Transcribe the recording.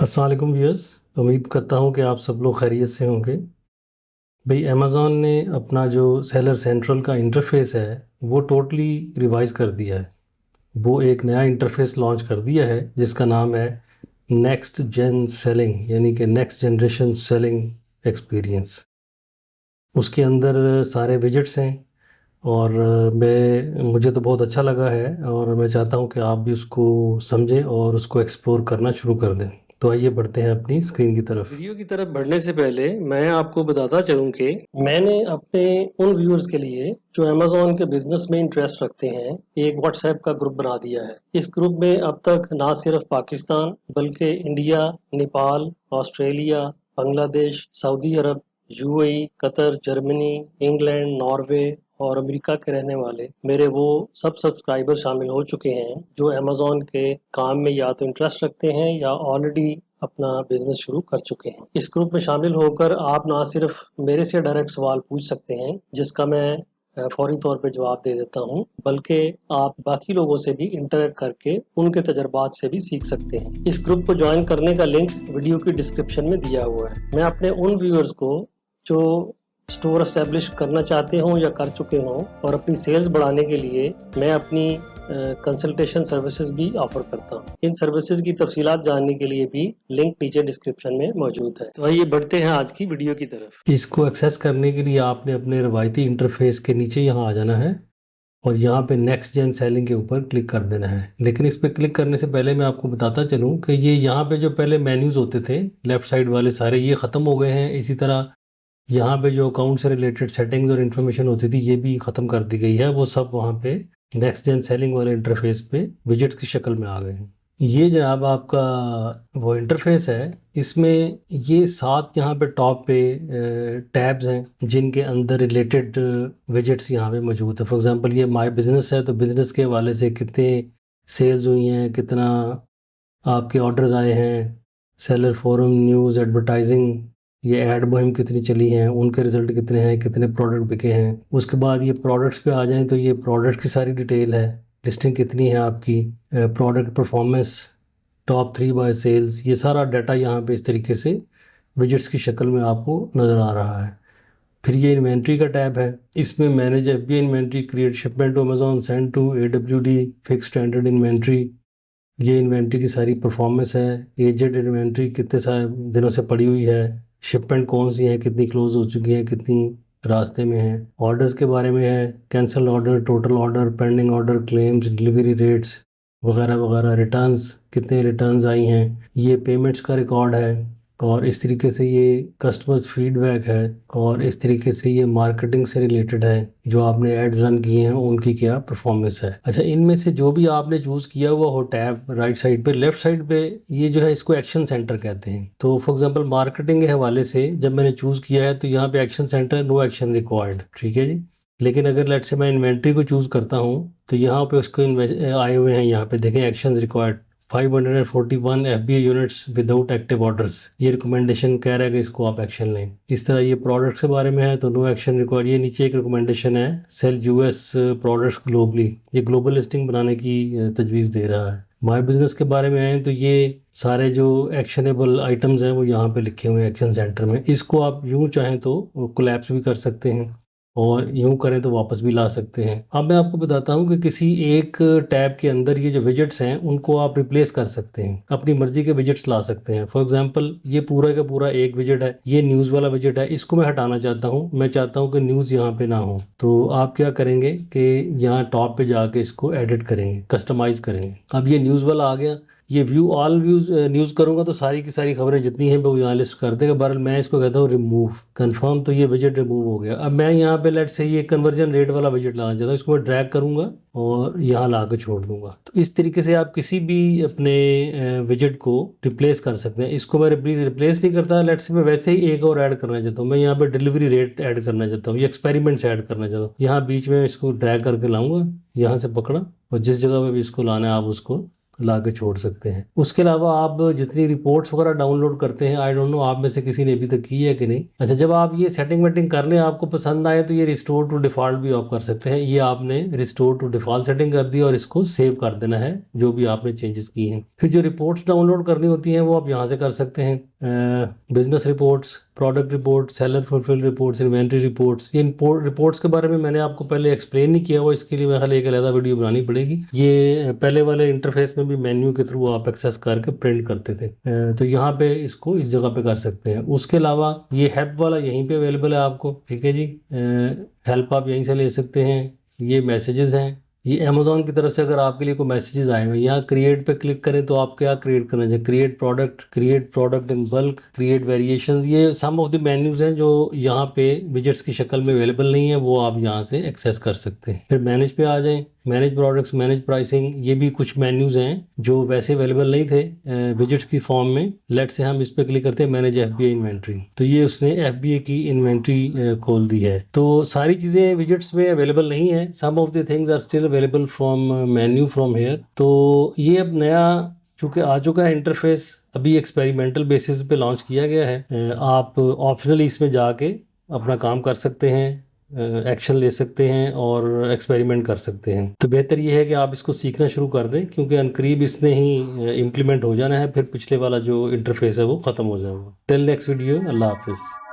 अस्सलाम वालेकुम व्यूअर्स। उम्मीद करता हूँ कि आप सब लोग खैरियत से होंगे। भाई अमेज़ॉन ने अपना जो सेलर सेंट्रल का इंटरफेस है वो टोटली रिवाइज कर दिया है। वो एक नया इंटरफेस लॉन्च कर दिया है जिसका नाम है नेक्स्ट जेन सेलिंग, यानी कि नेक्स्ट जनरेशन सेलिंग एक्सपीरियंस। उसके अंदर सारे विजिट्स हैं और मुझे तो बहुत अच्छा लगा है और मैं चाहता हूँ कि आप भी उसको समझें और उसको एक्सप्लोर करना शुरू कर दें। तो आइए बढ़ते हैं अपनी स्क्रीन की तरफ। वीडियो की तरफ बढ़ने से पहले मैं आपको बताता चलूं कि मैंने अपने उन व्यूअर्स के लिए जो अमेज़ॉन के बिजनेस में इंटरेस्ट रखते हैं एक व्हाट्सएप का ग्रुप बना दिया है। इस ग्रुप में अब तक ना सिर्फ पाकिस्तान बल्कि इंडिया, नेपाल, ऑस्ट्रेलिया, बांग्लादेश, सऊदी अरब, UAE, Qatar, Germany, England, Norway और अमेरिका के रहने वाले मेरे वो सब सब्सक्राइबर शामिल हो चुके हैं जो अमेज़ॉन के काम में या तो इंटरेस्ट रखते हैं या ऑलरेडी अपना बिजनेस शुरू कर चुके हैं। इस ग्रुप में शामिल होकर आप ना सिर्फ मेरे से डायरेक्ट सवाल पूछ सकते हैं जिसका मैं फौरी तौर पे जवाब दे देता हूँ, बल्कि आप बाकी लोगों से भी इंटरेक्ट करके उनके तजर्बात से भी सीख सकते हैं। इस ग्रुप को ज्वाइन करने का लिंक वीडियो की डिस्क्रिप्शन में दिया हुआ है। मैं अपने उन व्यूअर्स को जो स्टोर एस्टेब्लिश करना चाहते हों या कर चुके हों और अपनी सेल्स बढ़ाने के लिए मैं अपनी कंसल्टेशन सर्विसेज भी ऑफर करता हूँ। इन सर्विसेज की तफसीलात जानने के लिए भी लिंक नीचे डिस्क्रिप्शन में मौजूद है। तो आइए बढ़ते हैं आज की वीडियो की तरफ। इसको एक्सेस करने के लिए आपने अपने रवायती इंटरफेस के नीचे यहाँ आ जाना है और यहाँ पे नेक्स्ट जेन सेलिंग के ऊपर क्लिक कर देना है। लेकिन इस पर क्लिक करने से पहले मैं आपको बताता चलूँ कि ये यहाँ पे जो पहले मेन्यूज़ होते थे लेफ़्ट साइड वाले सारे ये ख़त्म हो गए हैं। इसी तरह यहाँ पे जो अकाउंट से रिलेटेड सेटिंग्स और इन्फॉर्मेशन होती थी ये भी ख़त्म कर दी गई है। वो सब वहाँ पे नेक्स्ट जेन सेलिंग वाले इंटरफेस पे विजिट्स की शक्ल में आ गए हैं। ये जनाब आपका वो इंटरफेस है। इसमें ये 7 यहाँ पे टॉप पे टैब्स हैं जिनके अंदर रिलेटेड विजिट्स यहाँ पे मौजूद है। फॉर एग्जांपल ये माय बिज़नेस है तो बिज़नेस के हवाले से कितने सेल्स हुई हैं, कितना आपके ऑर्डर्स आए हैं, सेलर फोरम, न्यूज़, एडवर्टाइजिंग, ये ऐड मुहिम कितनी चली हैं, उनके रिज़ल्ट कितने हैं, कितने प्रोडक्ट बिके हैं। उसके बाद ये प्रोडक्ट्स पे आ जाएं तो ये प्रोडक्ट की सारी डिटेल है, लिस्टिंग कितनी है आपकी, product performance, top 3 by sales, ये सारा डाटा यहाँ पे इस तरीके से विजिट्स की शक्ल में आपको नज़र आ रहा है। फिर ये इन्वेंट्री का टैब है। इसमें manage FBI inventory, create shipment to Amazon, send to AWD, fix standard inventory, ये इन्वेंट्री की सारी परफॉर्मेंस है। एजेड इन्वेंट्री कितने सारे दिनों से पड़ी हुई है, शिपमेंट कौन सी है, कितनी क्लोज हो चुकी है, कितनी रास्ते में है। ऑर्डर्स के बारे में है, cancel order, total order, pending order, claims, delivery rates वगैरह वगैरह, रिटर्न्स कितने रिटर्न्स आई हैं, ये पेमेंट्स का रिकॉर्ड है। और इस तरीके से ये कस्टमर्स फीडबैक है और इस तरीके से ये मार्केटिंग से रिलेटेड है, जो आपने एड्स रन किए हैं उनकी क्या परफॉर्मेंस है। अच्छा, इनमें से जो भी आपने चूज़ किया हुआ हो टैब राइट साइड पे, लेफ्ट साइड पे ये जो है इसको एक्शन सेंटर कहते हैं। तो फॉर एग्जांपल मार्केटिंग के हवाले से जब मैंने चूज़ किया है तो यहाँ पे action centre, no action required, ठीक है जी। लेकिन अगर लेट से मैं इन्वेंट्री को चूज़ करता हूँ तो यहाँ पे उसको आए हुए हैं, यहाँ पे देखें action required 541 FBA units without active orders. ये रिकमेंडेशन कह रहा है कि इसको आप एक्शन लें। इस तरह ये प्रोडक्ट्स के बारे में है तो नो एक्शन रिक्वायर्ड। ये नीचे एक रिकमेंडेशन है, सेल US प्रोडक्ट्स ग्लोबली, ये ग्लोबल लिस्टिंग बनाने की तजवीज़ दे रहा है। माय बिजनेस के बारे में है तो ये सारे जो एक्शनेबल आइटम्स हैं वो यहाँ पे लिखे हुए हैं एक्शन सेंटर में। इसको आप यूँ चाहें तो कोलैप्स भी कर सकते हैं और यूँ करें तो वापस भी ला सकते हैं। अब मैं आपको बताता हूँ कि किसी एक टैब के अंदर ये जो विजिट्स हैं उनको आप रिप्लेस कर सकते हैं, अपनी मर्जी के विजिट्स ला सकते हैं। फॉर एग्जांपल ये पूरा का पूरा एक विजिट है, ये न्यूज़ वाला विजिट है, इसको मैं हटाना चाहता हूँ। मैं चाहता हूँ कि न्यूज़ यहाँ पे ना हो, तो आप क्या करेंगे कि यहाँ टॉप पे जाके इसको एडिट करेंगे, कस्टमाइज़ करेंगे। अब ये न्यूज़ वाला आ गया, ये व्यू ऑल व्यूज न्यूज़ करूँगा तो सारी की सारी खबरें जितनी हैं वो यहाँ लिस्ट कर देगा। बहरहाल मैं इसको कहता हूँ रिमूव, कंफर्म, तो ये विजिट रिमूव हो गया। अब मैं यहाँ पे लेट से ये कन्वर्जन रेट वाला विजिट लाना चाहता हूँ, इसको मैं ड्रैग करूँगा और यहाँ ला के छोड़ दूँगा। तो इस तरीके से आप किसी भी अपने विजिट को रिप्लेस कर सकते हैं। इसको मैं रिप्लेस नहीं करता, लेट से मैं वैसे ही एक और ऐड करना चाहता हूँ। मैं यहाँ पर डिलीवरी रेट ऐड करना चाहता हूँ, ये एक्सपेरिमेंट्स ऐड करना चाहता हूँ। यहाँ बीच में इसको ड्रैग करके लाऊँगा, यहाँ से पकड़ा और जिस जगह पर भी इसको लाना है आप उसको ला के छोड़ सकते हैं। उसके अलावा आप जितनी रिपोर्ट्स वगैरह डाउनलोड करते हैं, आई डोंट नो आप में से किसी ने अभी तक की है कि नहीं। अच्छा, जब आप ये सेटिंग वेटिंग कर लें, आपको पसंद आए, तो ये रिस्टोर टू डिफ़ॉल्ट भी आप कर सकते हैं। ये आपने रिस्टोर टू डिफ़ॉल्ट सेटिंग कर दी और इसको सेव कर देना है जो भी आपने चेंजेस की हैं। फिर जो रिपोर्ट्स डाउनलोड करनी होती हैं वो आप यहाँ से कर सकते हैं। Business reports, product report, seller fulfil reports, inventory reports. ये रिपोर्ट्स के बारे में मैंने आपको पहले एक्सप्लेन नहीं किया हुआ, इसके लिए मैं खाली एक अलग वीडियो बनानी पड़ेगी। ये पहले वाले इंटरफेस में भी मेन्यू के थ्रू आप एक्सेस करके प्रिंट करते थे, तो यहाँ पे इसको इस जगह पे कर सकते हैं। उसके अलावा ये हेल्प वाला यहीं पे अवेलेबल है आपको, ठीक है जी। हेल्प आप यहीं से ले सकते हैं। ये मैसेजेस हैं, ये अमेज़ॉन की तरफ से अगर आपके लिए कोई मैसेजेस आए हुए, यहाँ क्रिएट पे क्लिक करें तो आप क्या क्रिएट करना चाहिए, create product in bulk, create variations. ये सम ऑफ द मेन्यूज हैं जो यहाँ पे विजेट्स की शक्ल में अवेलेबल नहीं है, वो आप यहाँ से एक्सेस कर सकते हैं। फिर मैनेज पे आ जाएं, मैनेज प्रोडक्ट्स, मैनेज प्राइसिंग, ये भी कुछ मेन्यूज हैं जो वैसे अवेलेबल नहीं थे विजेट्स की फॉर्म में। लेट से हम इस पे क्लिक करते हैं मैनेज एफबीआई इन्वेंट्री, तो ये उसने एफबीआई की इन्वेंट्री खोल दी है। तो सारी चीज़ें विजेट्स में अवेलेबल नहीं है, some of the things are still available from menu from here. तो ये अब नया चूँकि आ चुका है इंटरफेस, अभी एक्सपेरिमेंटल बेसिस पे लॉन्च किया गया है। आप ऑप्शनली इसमें जाके अपना काम कर सकते हैं, एक्शन ले सकते हैं और एक्सपेरिमेंट कर सकते हैं। तो बेहतर ये है कि आप इसको सीखना शुरू कर दें, क्योंकि अनकरीब इसने ही इम्प्लीमेंट हो जाना है, फिर पिछले वाला जो इंटरफेस है वो ख़त्म हो जाएगा। टिल नेक्स्ट वीडियो, अल्लाह हाफिज़।